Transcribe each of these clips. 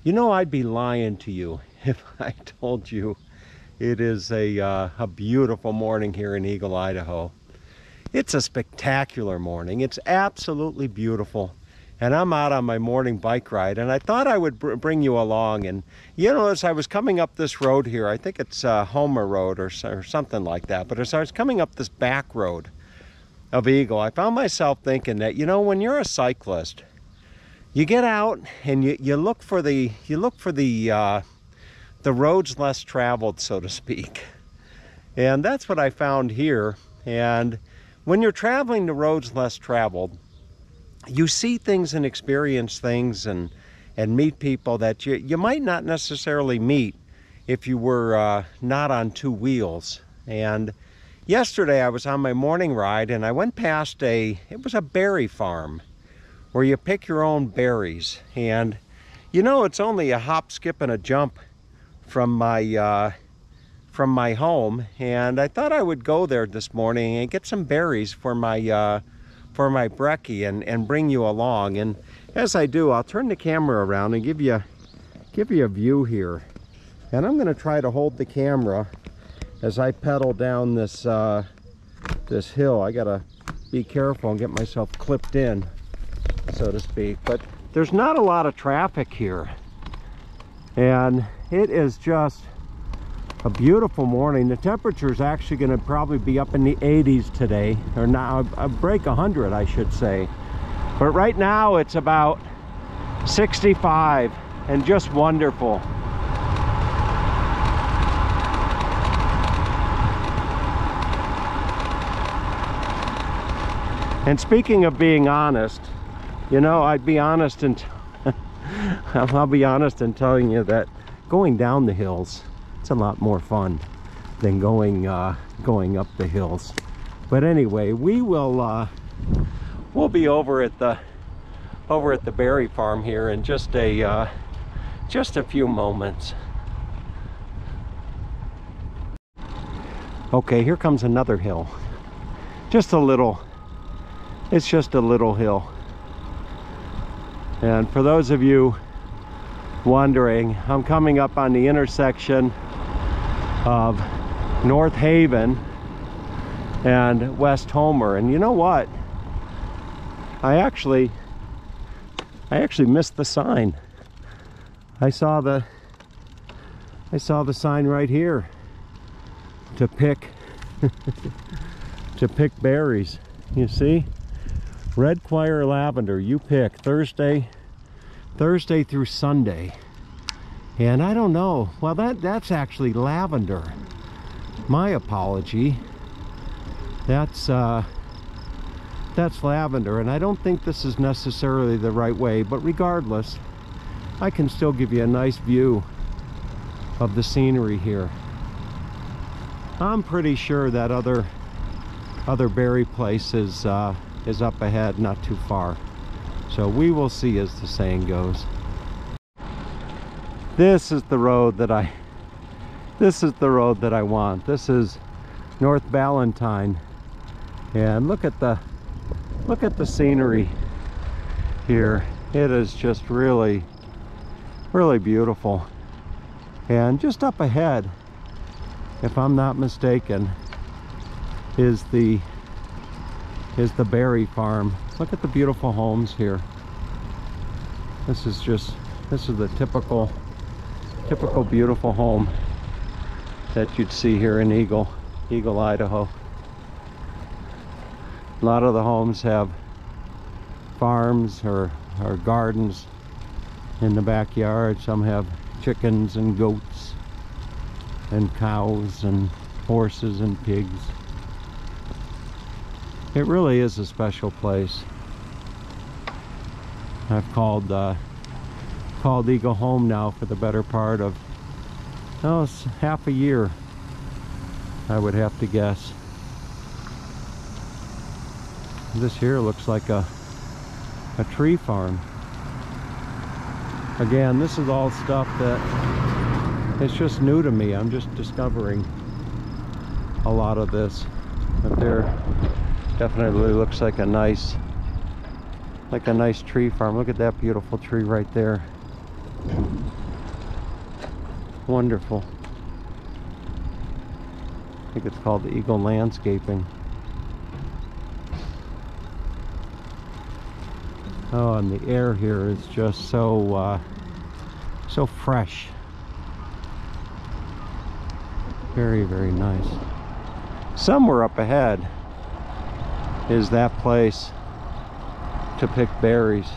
You know, I'd be lying to you if I told you it is a beautiful morning here in Eagle, Idaho. It's a spectacular morning. It's absolutely beautiful. And I'm out on my morning bike ride, and I thought I would bring you along. And you know, as I was coming up this road here, I think it's Homer Road or something like that, but as I was coming up this back road of Eagle, I found myself thinking that, you know, when you're a cyclist, you get out and you look for the roads less traveled, so to speak. And that's what I found here. And when you're traveling the roads less traveled, you see things and experience things and meet people that you might not necessarily meet if you were not on two wheels. And yesterday I was on my morning ride and I went past it was a berry farm where you pick your own berries. And you know, it's only a hop, skip, and a jump from my home, and I thought I would go there this morning and get some berries for my brekkie and bring you along. And as I do, I'll turn the camera around and give you a view here. And I'm going to try to hold the camera as I pedal down this hill. I gotta be careful and get myself clipped in, so to speak. But there's not a lot of traffic here, and it is just a beautiful morning. The temperature is actually going to probably be up in the 80s today, or now a break 100, I should say. But right now it's about 65 and just wonderful. And speaking of being honest, you know, I'd be honest and I'll be honest in telling you that going down the hills, it's a lot more fun than going up the hills. But anyway, we'll be over at the berry farm here in just a few moments. Okay, here comes another hill. Just a little. It's just a little hill. And for those of you wondering, I'm coming up on the intersection of North Haven and West Homer. And you know what? I actually missed the sign. I saw the sign right here to pick to pick berries. You see? Red Choir Lavender, you pick Thursday through Sunday. And I don't know, well, that's actually lavender. My apology. That's lavender, and I don't think this is necessarily the right way, but regardless, I can still give you a nice view of the scenery here. I'm pretty sure that other berry place is up ahead, not too far. So we will see, as the saying goes. This is the road that I want. This is North Ballantyne. And look at the scenery here. It is just really, really beautiful. And just up ahead, if I'm not mistaken, is the berry farm. Look at the beautiful homes here. This is the typical beautiful home that you'd see here in Eagle, Idaho. A lot of the homes have farms or gardens in the backyard. Some have chickens and goats and cows and horses and pigs. It really is a special place. I've called Eagle home now for the better part of, oh, it's half a year, I would have to guess. This here looks like a tree farm. Again, this is all stuff that it's just new to me. I'm just discovering a lot of this. But there definitely looks like a nice tree farm. Look at that beautiful tree right there. Wonderful. I think it's called the Eagle Landscaping. Oh, and the air here is just so so fresh. Very, very nice. Somewhere up ahead is that place to pick berries.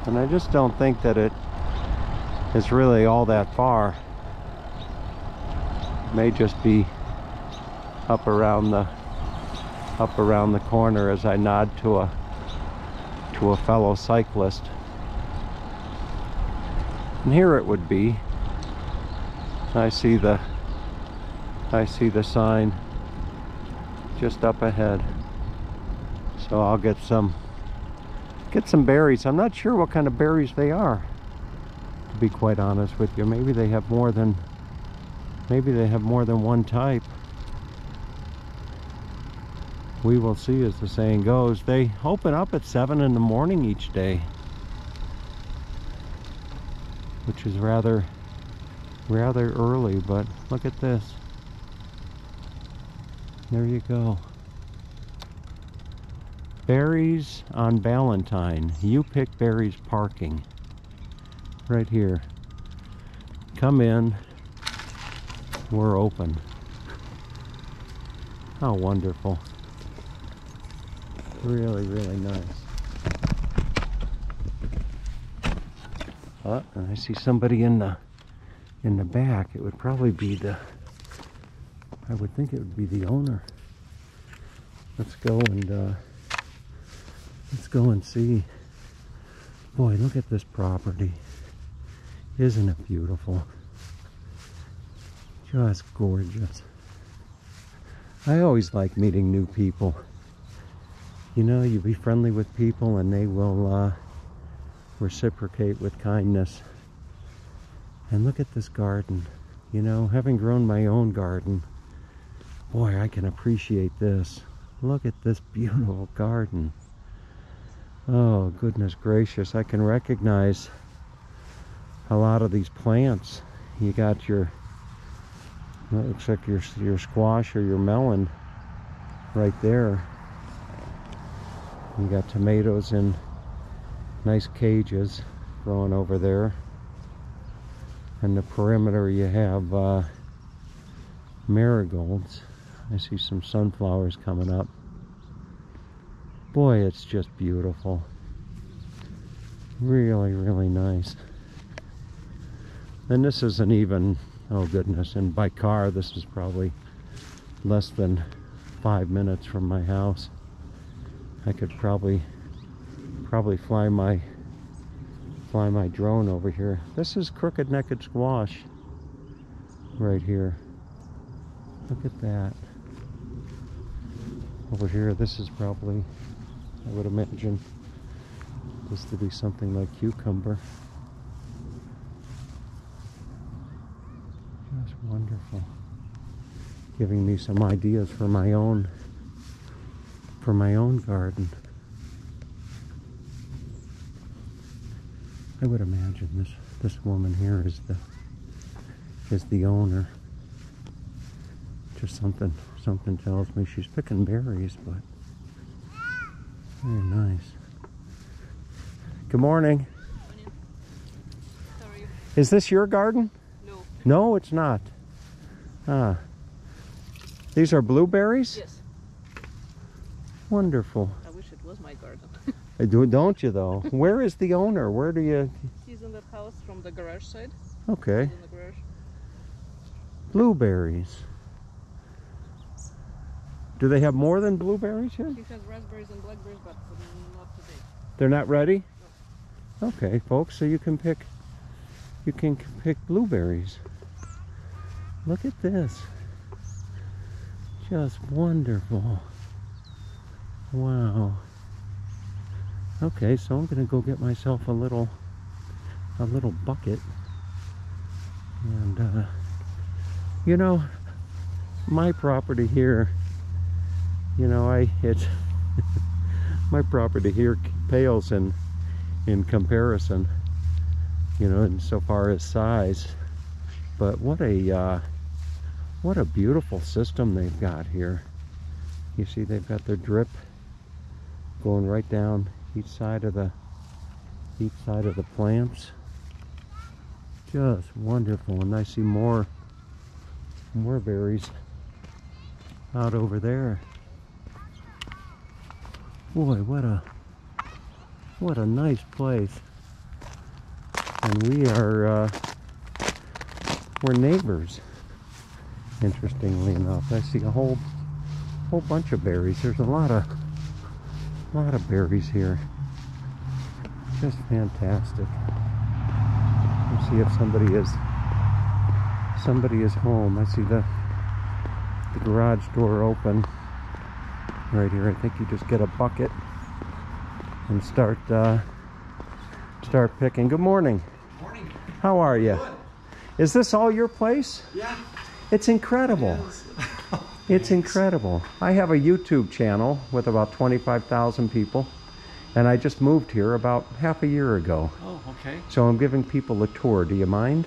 And I just don't think that it is really all that far. It may just be up around the corner as I nod to a fellow cyclist. And here it would be. I see the sign just up ahead. So I'll get some berries. I'm not sure what kind of berries they are, to be quite honest with you. Maybe they have more than one type. We will see, as the saying goes. They open up at 7 in the morning each day, which is rather early, but look at this. There you go. Berries on Ballantyne. You pick berries parking. Right here. Come in. We're open. How wonderful. Really, really nice. Oh, and I see somebody in the back. It would probably be I would think it would be the owner. Let's go and see. Boy, look at this property. Isn't it beautiful? Just gorgeous. I always like meeting new people. You know, you be friendly with people and they will reciprocate with kindness. And look at this garden. You know, having grown my own garden, boy, I can appreciate this. Look at this beautiful garden. Oh, goodness gracious. I can recognize a lot of these plants. You got your, it looks like your squash or your melon right there. You got tomatoes in nice cages growing over there. And the perimeter you have marigolds. I see some sunflowers coming up. Boy, it's just beautiful. Really, really nice. And this isn't even, oh goodness, and by car this is probably less than 5 minutes from my house. I could probably fly my drone over here. This is crooked-necked squash right here. Look at that. Over here, this is probably, I would imagine, this to be something like cucumber. Just wonderful. Giving me some ideas for my own garden. I would imagine this woman here is the owner. Just something tells me she's picking berries, but very nice. Good morning. Sorry. Is this your garden? No. No, it's not. Ah. These are blueberries? Yes. Wonderful. I wish it was my garden. Don't you though? Where is the owner? Where do you... He's in that house from the garage side. Okay. He's in the garage. Blueberries. Do they have more than blueberries here? He has raspberries and blackberries, but not today. They're not ready? No. Okay, folks, so you can pick blueberries. Look at this. Just wonderful. Wow. Okay, so I'm gonna go get myself a little bucket. And you know, my property here, you know, my property here pales in comparison, you know, insofar as size. But what a beautiful system they've got here. You see they've got their drip going right down each side of the plants. Just wonderful. And I see more berries out over there. Boy, what a nice place. And we're neighbors. Interestingly enough, I see a whole bunch of berries. There's a lot of berries here. Just fantastic. Let's see if somebody is home. I see the garage door open right here. I think you just get a bucket and start picking. Good morning. Morning. How are you? Good. Is this all your place? Yeah. It's incredible. It is. It's incredible. I have a YouTube channel with about 25,000 people, and I just moved here about half a year ago. Oh, okay. So I'm giving people a tour. Do you mind?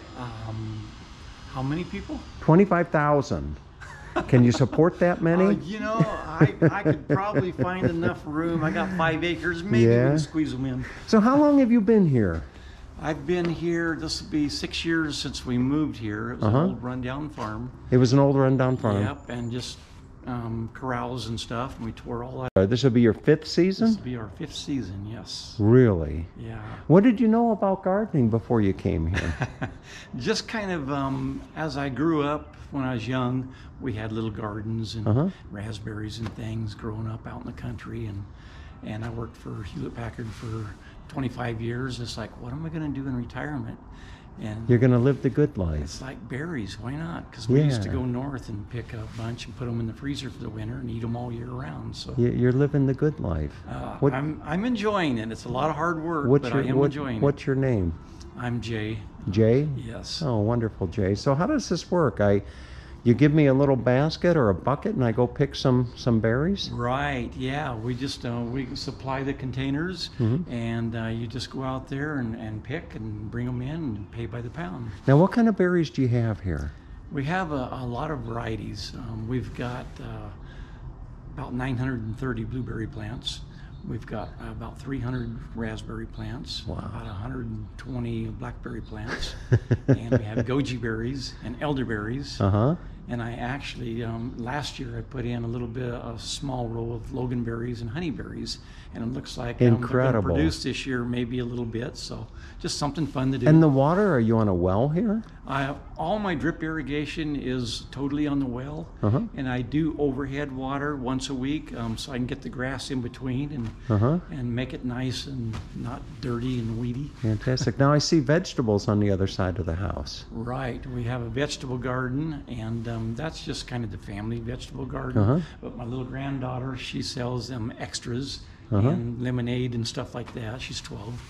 How many people? 25,000. Can you support that many? You know, I could probably find enough room. I got 5 acres. Maybe we Yeah. can squeeze them in. So how long have you been here? I've been here, this will be 6 years since we moved here. It was an old rundown farm. It was an old rundown farm. Yep, and just corrals and stuff, and we tore all that. This will be your 5th season? This will be our 5th season, yes. Really? Yeah. What did you know about gardening before you came here? Just kind of, as I grew up, when I was young, we had little gardens and raspberries and things growing up out in the country, and I worked for Hewlett-Packard for 25 years. It's like, what am I going to do in retirement? And You're going to live the good life. it's like berries, why not? Because we used to Yeah. go north and pick a bunch and put them in the freezer for the winter and eat them all year round. So You're living the good life. What- I'm enjoying it. It's a lot of hard work, What's but I am enjoying it. What's your name? I'm Jay. Jay? Yes. Oh, wonderful, Jay. So how does this work? You give me a little basket or a bucket and I go pick some berries? Right, yeah, we just we supply the containers, and you just go out there and pick and bring them in and pay by the pound. Now, what kind of berries do you have here? We have a lot of varieties. We've got about 930 blueberry plants. We've got about 300 raspberry plants, Wow. about 120 blackberry plants, and we have goji berries and elderberries. And I actually, last year I put in a small row of loganberries and honeyberries, and it looks like I'm going to Incredible. produce this year maybe a little bit, so just something fun to do. And the water, are you on a well here? All my drip irrigation is totally on the well, and I do overhead water once a week, so I can get the grass in between and make it nice and not dirty and weedy. Fantastic. Now I see vegetables on the other side of the house. Right, we have a vegetable garden, and that's just kind of the family vegetable garden. But my little granddaughter, she sells them extras and lemonade and stuff like that. She's 12.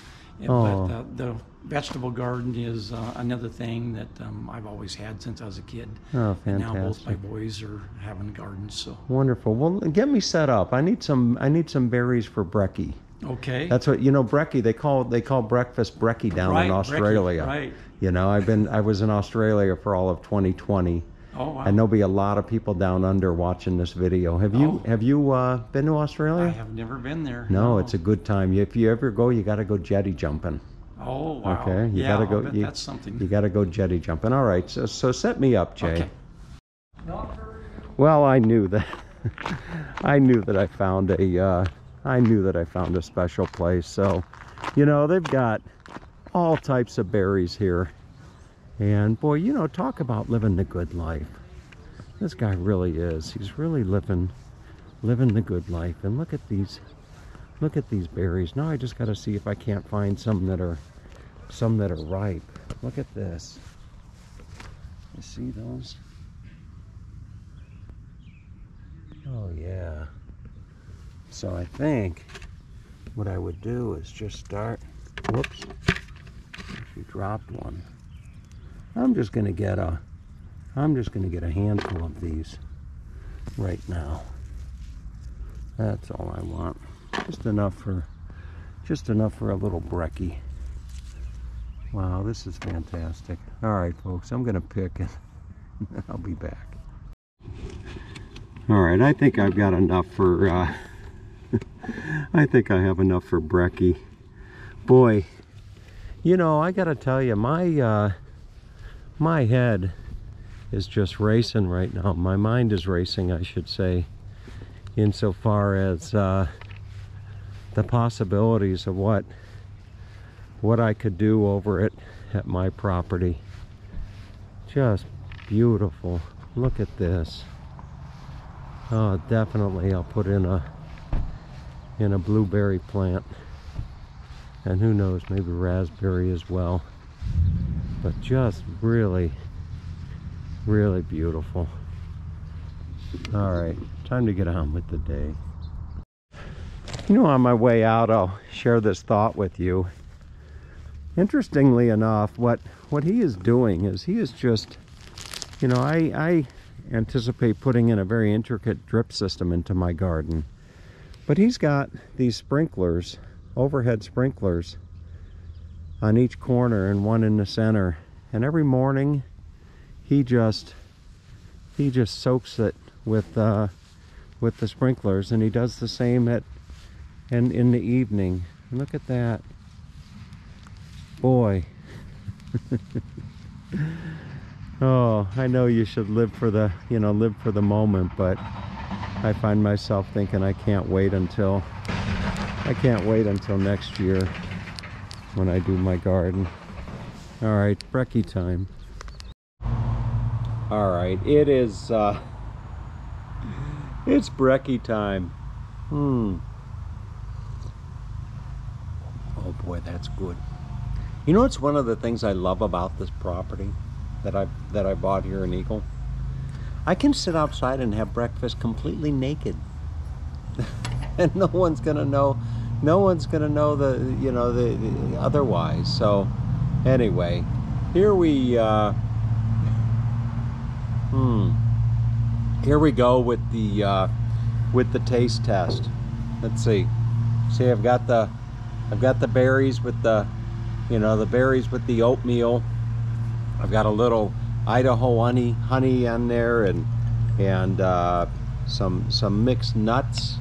But the vegetable garden is another thing that I've always had since I was a kid. Oh, And now both fantastic. my boys are having gardens. So Wonderful. Well, get me set up. I need some berries for brekkie. okay. That's what, brekkie, they call breakfast brekkie down Right, in brekkie, Australia. right. I was in Australia for all of 2020. Oh wow. And there'll be a lot of people down under watching this video. Have you been to Australia? I have never been there. No, it's a good time. If you ever go, you got to go jetty jumping. Oh wow. Okay, you yeah, gotta go. I'll bet that's something. You got to go jetty jumping. All right, so set me up, Jay. Okay. Well, I knew that. I knew that I found a special place. So, they've got all types of berries here. And boy, talk about living the good life. This guy really is. He's really living the good life. And look at these berries. Now I just got to see if I can't find some that are ripe. Look at this. You see those? Oh yeah. So I think what I would do is just start. Whoops. She dropped one. I'm just gonna get a handful of these right now. That's all I want. Just enough for a little brekkie. Wow, this is fantastic. All right, folks, I'm gonna pick and I'll be back. All right, I think I've got enough for, I think I have enough for brekkie. Boy, you know, I gotta tell you, my head is just racing right now. My mind is racing, I should say, insofar as the possibilities of what I could do over it at my property. Just beautiful. Look at this. Oh, definitely I'll put in a blueberry plant, and who knows, maybe raspberry as well. But just really, really beautiful. All right, time to get on with the day. You know, on my way out, I'll share this thought with you. Interestingly enough, what he is doing is he is just, you know, I anticipate putting in a very intricate drip system into my garden, but he's got these sprinklers, overhead sprinklers, on each corner and one in the center, and every morning he just soaks it with the sprinklers, and he does the same in the evening. And look at that. Boy. Oh, I know you should live for the moment, but I find myself thinking I can't wait until next year when I do my garden. All right, brekkie time. All right, it is it's brekkie time. Oh boy, that's good. You know, it's one of the things I love about this property that I bought here in Eagle. I can sit outside and have breakfast completely naked, and no one's gonna know the otherwise. So anyway, here we go with the taste test. Let's see. See, I've got the berries with the berries with the oatmeal. I've got a little Idaho honey on there, and some mixed nuts.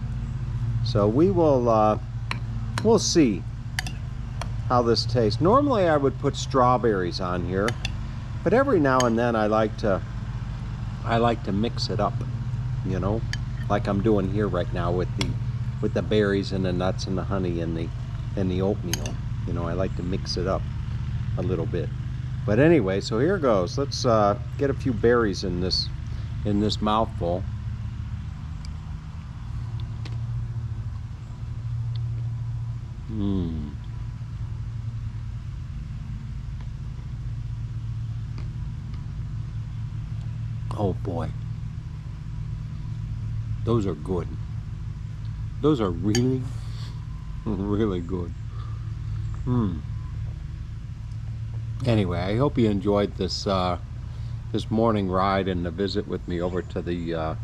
So we'll see how this tastes. Normally I would put strawberries on here, but every now and then I like to mix it up, you know, like I'm doing here right now with the berries and the nuts and the honey and the oatmeal. You know, I like to mix it up a little bit. But anyway, so here goes. Let's get a few berries in this mouthful. Oh boy, those are good. Those are really, really good. Anyway, I hope you enjoyed this this morning ride and the visit with me over to the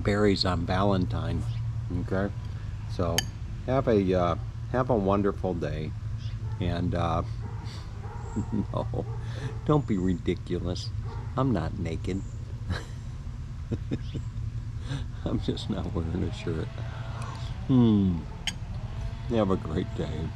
berries on Ballantyne. Okay, so have a wonderful day, and no, don't be ridiculous. I'm not naked. I'm just not wearing a shirt. Have a great day.